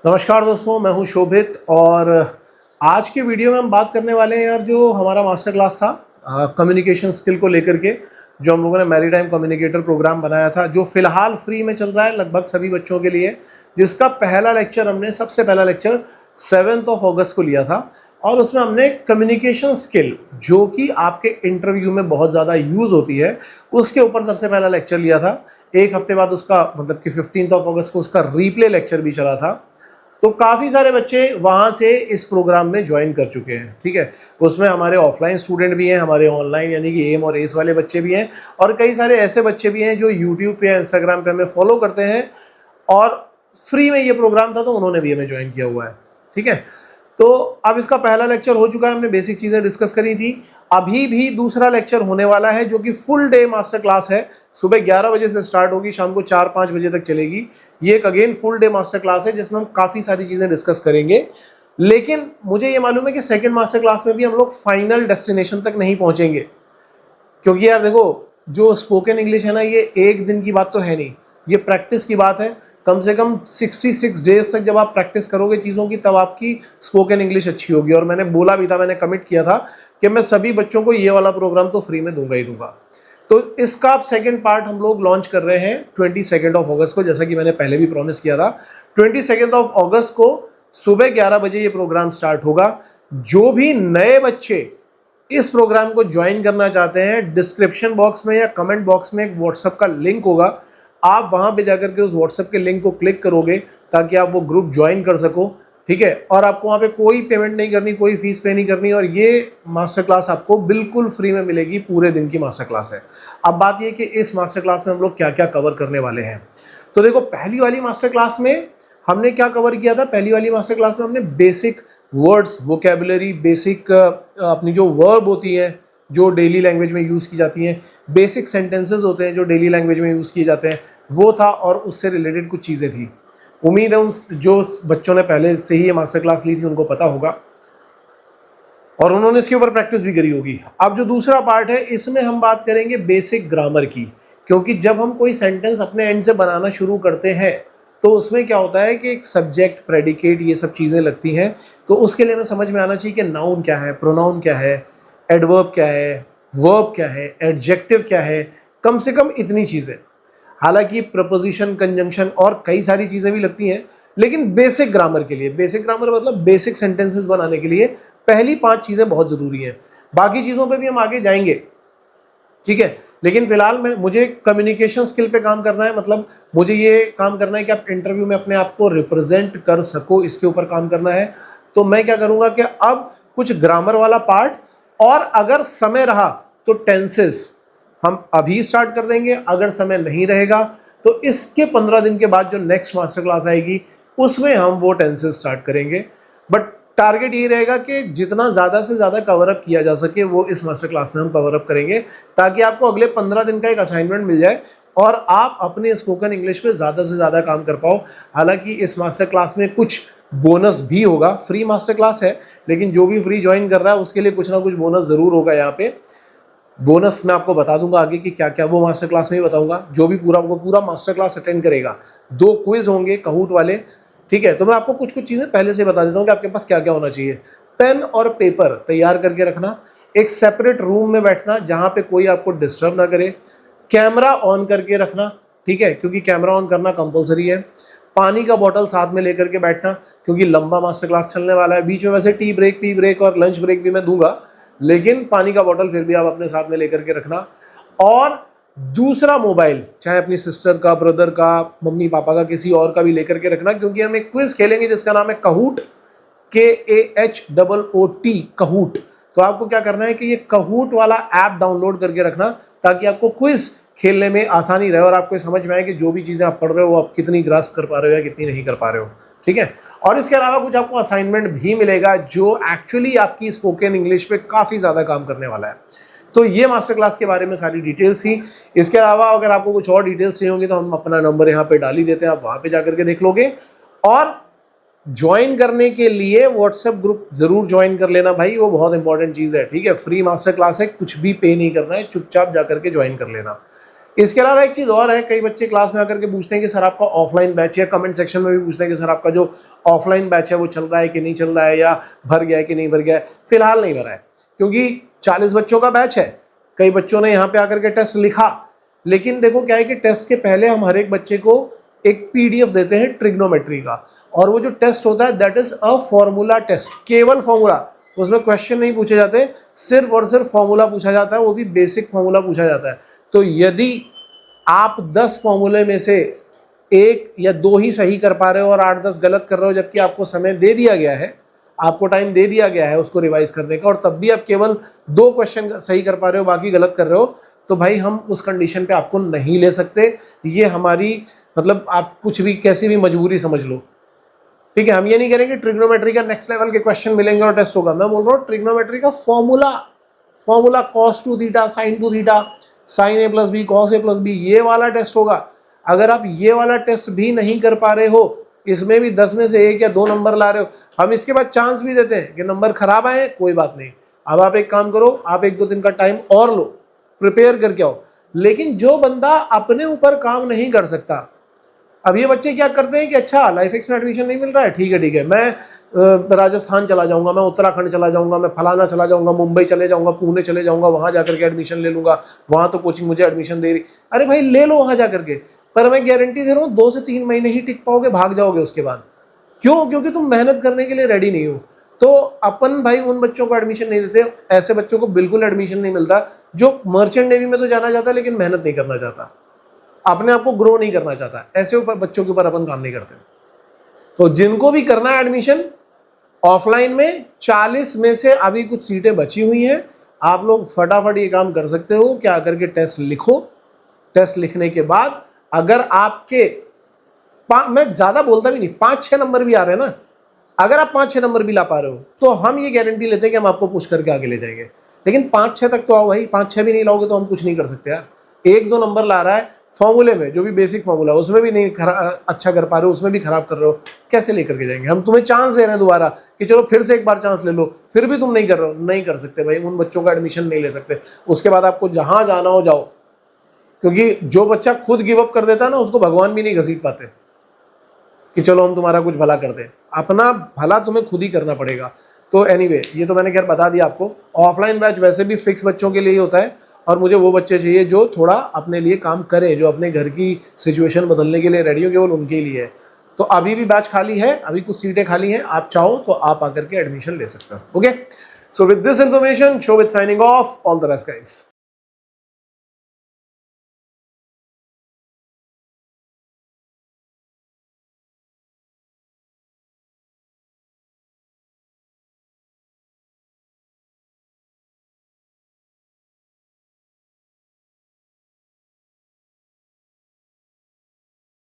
नमस्कार दोस्तों, मैं हूं शोभित और आज के वीडियो में हम बात करने वाले हैं यार जो हमारा मास्टर क्लास था कम्युनिकेशन स्किल को लेकर के, जो हम लोगों ने मैरीटाइम कम्युनिकेटर प्रोग्राम बनाया था, जो फिलहाल फ्री में चल रहा है लगभग सभी बच्चों के लिए, जिसका पहला लेक्चर हमने सबसे पहला लेक्चर 7 अगस्त को लिया था। और उसमें हमने कम्युनिकेशन स्किल जो कि आपके इंटरव्यू में बहुत ज़्यादा यूज़ होती है उसके ऊपर सबसे पहला लेक्चर लिया था। एक हफ्ते बाद उसका मतलब कि 15 अगस्त को उसका रीप्ले लेक्चर भी चला था। तो काफ़ी सारे बच्चे वहाँ से इस प्रोग्राम में ज्वाइन कर चुके हैं। ठीक है, उसमें हमारे ऑफलाइन स्टूडेंट भी हैं, हमारे ऑनलाइन यानी कि एम और एस वाले बच्चे भी हैं, और कई सारे ऐसे बच्चे भी हैं जो यूट्यूब पे या इंस्टाग्राम पे हमें फॉलो करते हैं और फ्री में ये प्रोग्राम था तो उन्होंने भी हमें ज्वाइन किया हुआ है। ठीक है, तो अब इसका पहला लेक्चर हो चुका है, हमने बेसिक चीज़ें डिस्कस करी थी। अभी भी दूसरा लेक्चर होने वाला है जो कि फुल डे मास्टर क्लास है। सुबह 11 बजे से स्टार्ट होगी, शाम को 4-5 बजे तक चलेगी। ये एक again full day master class है जिसमें हम काफ़ी सारी चीज़ें डिस्कस करेंगे। लेकिन मुझे ये मालूम है कि सेकेंड मास्टर क्लास में भी हम लोग फाइनल डेस्टिनेशन तक नहीं पहुँचेंगे, क्योंकि यार देखो, जो स्पोकन इंग्लिश है ना, ये एक दिन की बात तो है नहीं, ये प्रैक्टिस की बात है। कम से कम 66 डेज तक जब आप प्रैक्टिस करोगे चीज़ों की, तब आपकी स्पोकन इंग्लिश अच्छी होगी। और मैंने बोला भी था, मैंने कमिट किया था कि मैं सभी बच्चों को ये वाला प्रोग्राम तो फ्री में दूंगा ही दूंगा। तो इसका सेकंड पार्ट हम लोग लॉन्च कर रहे हैं 22 अगस्त को, जैसा कि मैंने पहले भी प्रॉमिस किया था। 22 अगस्त को सुबह 11 बजे ये प्रोग्राम स्टार्ट होगा। जो भी नए बच्चे इस प्रोग्राम को ज्वाइन करना चाहते हैं, डिस्क्रिप्शन बॉक्स में या कमेंट बॉक्स में एक व्हाट्सएप का लिंक होगा, आप वहां पे जाकर के उस व्हाट्सएप के लिंक को क्लिक करोगे ताकि आप वो ग्रुप ज्वाइन कर सको। ठीक है, और आपको वहाँ पे कोई पेमेंट नहीं करनी, कोई फीस पे नहीं करनी, और ये मास्टर क्लास आपको बिल्कुल फ्री में मिलेगी। पूरे दिन की मास्टर क्लास है। अब बात ये कि इस मास्टर क्लास में हम लोग क्या क्या कवर करने वाले हैं। तो देखो, पहली वाली मास्टर क्लास में हमने क्या कवर किया था। पहली वाली मास्टर क्लास में हमने बेसिक वर्ड्स, वोकेबुलरी, बेसिक अपनी जो वर्ब होती है जो डेली लैंग्वेज में यूज़ की जाती हैं, बेसिक सेंटेंसेस होते हैं जो डेली लैंग्वेज में यूज़ किए जाते हैं, वो था, और उससे रिलेटेड कुछ चीज़ें थी। उम्मीद है उन जो बच्चों ने पहले से ही ये मास्टर क्लास ली थी उनको पता होगा और उन्होंने इसके ऊपर प्रैक्टिस भी करी होगी। अब जो दूसरा पार्ट है, इसमें हम बात करेंगे बेसिक ग्रामर की, क्योंकि जब हम कोई सेंटेंस अपने एंड से बनाना शुरू करते हैं तो उसमें क्या होता है कि एक सब्जेक्ट, प्रेडिकेट, ये सब चीज़ें लगती हैं। तो उसके लिए हमें समझ में आना चाहिए कि नाउन क्या है, प्रोनाउन क्या है, एडवर्ब क्या है, वर्ब क्या है, एडजेक्टिव क्या है, कम से कम इतनी चीज़ें। हालांकि प्रपोजिशन, कंजंक्शन और कई सारी चीज़ें भी लगती हैं, लेकिन बेसिक ग्रामर के लिए, बेसिक ग्रामर मतलब बेसिक सेंटेंसेस बनाने के लिए पहली 5 चीज़ें बहुत ज़रूरी हैं। बाकी चीज़ों पे भी हम आगे जाएंगे। ठीक है, लेकिन फिलहाल मुझे कम्युनिकेशन स्किल पे काम करना है। मतलब मुझे ये काम करना है कि आप इंटरव्यू में अपने आप को रिप्रेजेंट कर सको, इसके ऊपर काम करना है। तो मैं क्या करूँगा कि अब कुछ ग्रामर वाला पार्ट, और अगर समय रहा तो टेंसेस हम अभी स्टार्ट कर देंगे। अगर समय नहीं रहेगा तो इसके 15 दिन के बाद जो नेक्स्ट मास्टर क्लास आएगी उसमें हम वो टेंसेस स्टार्ट करेंगे। बट टारगेट ये रहेगा कि जितना ज़्यादा से ज़्यादा कवर अप किया जा सके वो इस मास्टर क्लास में हम कवर अप करेंगे, ताकि आपको अगले 15 दिन का एक असाइनमेंट मिल जाए और आप अपने स्पोकन इंग्लिश पे ज़्यादा से ज़्यादा काम कर पाओ। हालांकि इस मास्टर क्लास में कुछ बोनस भी होगा। फ्री मास्टर क्लास है, लेकिन जो भी फ्री ज्वाइन कर रहा है उसके लिए कुछ ना कुछ बोनस ज़रूर होगा। यहाँ पे बोनस मैं आपको बता दूंगा आगे कि क्या क्या, वो मास्टर क्लास में ही बताऊंगा। जो भी पूरा मास्टर क्लास अटेंड करेगा, 2 क्विज होंगे कहूट वाले। ठीक है, तो मैं आपको कुछ कुछ चीज़ें पहले से बता देता हूँ कि आपके पास क्या क्या होना चाहिए। पेन और पेपर तैयार करके रखना, एक सेपरेट रूम में बैठना जहाँ पे कोई आपको डिस्टर्ब ना करे, कैमरा ऑन करके रखना। ठीक है, क्योंकि कैमरा ऑन करना कंपलसरी है। पानी का बॉटल साथ में लेकर के बैठना, क्योंकि लंबा मास्टर क्लास चलने वाला है। बीच में वैसे टी ब्रेक और लंच ब्रेक भी मैं दूंगा, लेकिन पानी का बॉटल फिर भी आप अपने साथ में लेकर के रखना। और दूसरा मोबाइल, चाहे अपनी सिस्टर का, ब्रदर का, मम्मी पापा का, किसी और का भी लेकर के रखना, क्योंकि हम एक क्विज खेलेंगे जिसका नाम है कहूट, KAHOOT, कहूट। तो आपको क्या करना है कि ये कहूट वाला ऐप डाउनलोड करके रखना, ताकि आपको क्विज खेलने में आसानी रहे और आपको समझ में आए कि जो भी चीज़ें आप पढ़ रहे हो वो आप कितनी ग्रास्प कर पा रहे हो या कितनी नहीं कर पा रहे हो। ठीक है, और इसके अलावा कुछ आपको असाइनमेंट भी मिलेगा जो एक्चुअली आपकी स्पोकन इंग्लिश पे काफ़ी ज़्यादा काम करने वाला है। तो ये मास्टर क्लास के बारे में सारी डिटेल्स थी। इसके अलावा अगर आपको कुछ और डिटेल्स चाहिए होंगी तो हम अपना नंबर यहाँ पे डाल ही देते हैं, आप वहाँ पे जाकर के देख लोगे। और ज्वाइन करने के लिए व्हाट्सएप ग्रुप जरूर ज्वाइन कर लेना भाई, वो बहुत इंपॉर्टेंट चीज़ है। ठीक है, फ्री मास्टर क्लास है, कुछ भी पे नहीं करना है, चुपचाप जाकर के ज्वाइन कर लेना। इसके अलावा एक चीज़ और है, कई बच्चे क्लास में आकर के पूछते हैं कि सर आपका ऑफलाइन बैच, या कमेंट सेक्शन में भी पूछते हैं कि सर आपका जो ऑफलाइन बैच है वो चल रहा है कि नहीं चल रहा है, या भर गया है कि नहीं भर गया है। फिलहाल नहीं भरा है क्योंकि 40 बच्चों का बैच है। कई बच्चों ने यहाँ पे आकर के टेस्ट लिखा, लेकिन देखो क्या है कि टेस्ट के पहले हम हर एक बच्चे को एक PDF देते हैं ट्रिग्नोमेट्री का, और वो जो टेस्ट होता है that is a formula test, केवल फॉर्मूला। उसमें क्वेश्चन नहीं पूछे जाते, सिर्फ और सिर्फ फॉर्मूला पूछा जाता है, वो भी बेसिक फॉर्मूला पूछा जाता है। तो यदि आप 10 फॉर्मूले में से 1 या 2 ही सही कर पा रहे हो और 8-10 गलत कर रहे हो, जबकि आपको समय दे दिया गया है, आपको टाइम दे दिया गया है उसको रिवाइज करने का, और तब भी आप केवल 2 क्वेश्चन सही कर पा रहे हो, बाकी गलत कर रहे हो, तो भाई हम उस कंडीशन पे आपको नहीं ले सकते। ये हमारी मतलब आप कुछ भी कैसी भी मजबूरी समझ लो, ठीक है। हम ये नहीं करेंगे ट्रिग्नोमेट्री का नेक्स्ट लेवल के क्वेश्चन मिलेंगे और टेस्ट होगा। मैं बोल रहा हूँ ट्रिग्नोमेट्री का formula cos 2 theta sin 2 theta sin a plus B cos a plus B, ये वाला टेस्ट होगा। अगर आप ये वाला टेस्ट भी नहीं कर पा रहे हो, इसमें भी 10 में से 1 या 2 नंबर ला रहे हो, हम इसके बाद चांस भी देते हैं कि नंबर खराब आए, कोई बात नहीं। अब आप एक काम करो, आप 1-2 दिन का टाइम और लो, प्रिपेयर करके आओ। लेकिन जो बंदा अपने ऊपर काम नहीं कर सकता, अब ये बच्चे क्या करते हैं कि अच्छा लाइफएक्स में एडमिशन नहीं मिल रहा है, ठीक है मैं राजस्थान चला जाऊंगा, मैं उत्तराखंड चला जाऊंगा, मैं फलाना चला जाऊंगा, मुंबई चले जाऊंगा, पुणे चले जाऊंगा, वहां जाकर के एडमिशन ले लूंगा, वहां तो कोचिंग मुझे एडमिशन दे रही। अरे भाई ले लो वहां जाकर के, पर मैं गारंटी दे रहा हूँ 2 से 3 महीने ही टिक पाओगे, भाग जाओगे उसके बाद। क्यों? क्योंकि तुम मेहनत करने के लिए रेडी नहीं हो। तो अपन भाई उन बच्चों को एडमिशन नहीं देते, ऐसे बच्चों को बिल्कुल एडमिशन नहीं मिलता जो मर्चेंट नेवी में तो जाना चाहता है लेकिन मेहनत नहीं करना चाहता, अपने आप को ग्रो नहीं करना चाहता। ऐसे ऊपर बच्चों के ऊपर अपन काम नहीं करते। तो जिनको भी करना है एडमिशन ऑफलाइन में, 40 में से अभी कुछ सीटें बची हुई हैं, आप लोग फटाफट ये काम कर सकते हो कि आकर के टेस्ट लिखो। टेस्ट लिखने के बाद अगर आपके मैं ज्यादा बोलता भी नहीं, 5-6 नंबर भी आ रहे हैं ना, अगर आप 5-6 नंबर भी ला पा रहे हो तो हम ये गारंटी लेते हैं कि हम आपको पुश करके आगे ले जाएंगे। लेकिन 5-6 तक तो आओ भाई, 5-6 भी नहीं लाओगे तो हम कुछ नहीं कर सकते यार। 1-2 नंबर ला रहा है फॉर्मूले में, जो भी बेसिक फॉर्मूला है उसमें भी नहीं अच्छा कर पा रहे हो, उसमें भी खराब कर रहे हो, कैसे लेकर के जाएंगे? हम तुम्हें चांस दे रहे हैं दोबारा कि चलो फिर से एक बार चांस ले लो, फिर भी तुम नहीं कर रहे हो। नहीं कर सकते भाई, उन बच्चों का एडमिशन नहीं ले सकते। उसके बाद आपको जहां जाना हो जाओ, क्योंकि जो बच्चा खुद गिव अप कर देता है ना, उसको भगवान भी नहीं घसीट पाते कि चलो हम तुम्हारा कुछ भला कर दें। अपना भला तुम्हें खुद ही करना पड़ेगा। तो एनीवे, ये तो मैंने खैर बता दिया आपको। ऑफलाइन बैच वैसे भी फिक्स बच्चों के लिए ही होता है, और मुझे वो बच्चे चाहिए जो थोड़ा अपने लिए काम करें, जो अपने घर की सिचुएशन बदलने के लिए रेडी हो, केवल उनके लिए है। तो अभी भी बैच खाली है, अभी कुछ सीटें खाली हैं, आप चाहो तो आप आकर के एडमिशन ले सकते हो। Okay, so with this information, Shobhit signing off, all the best guys.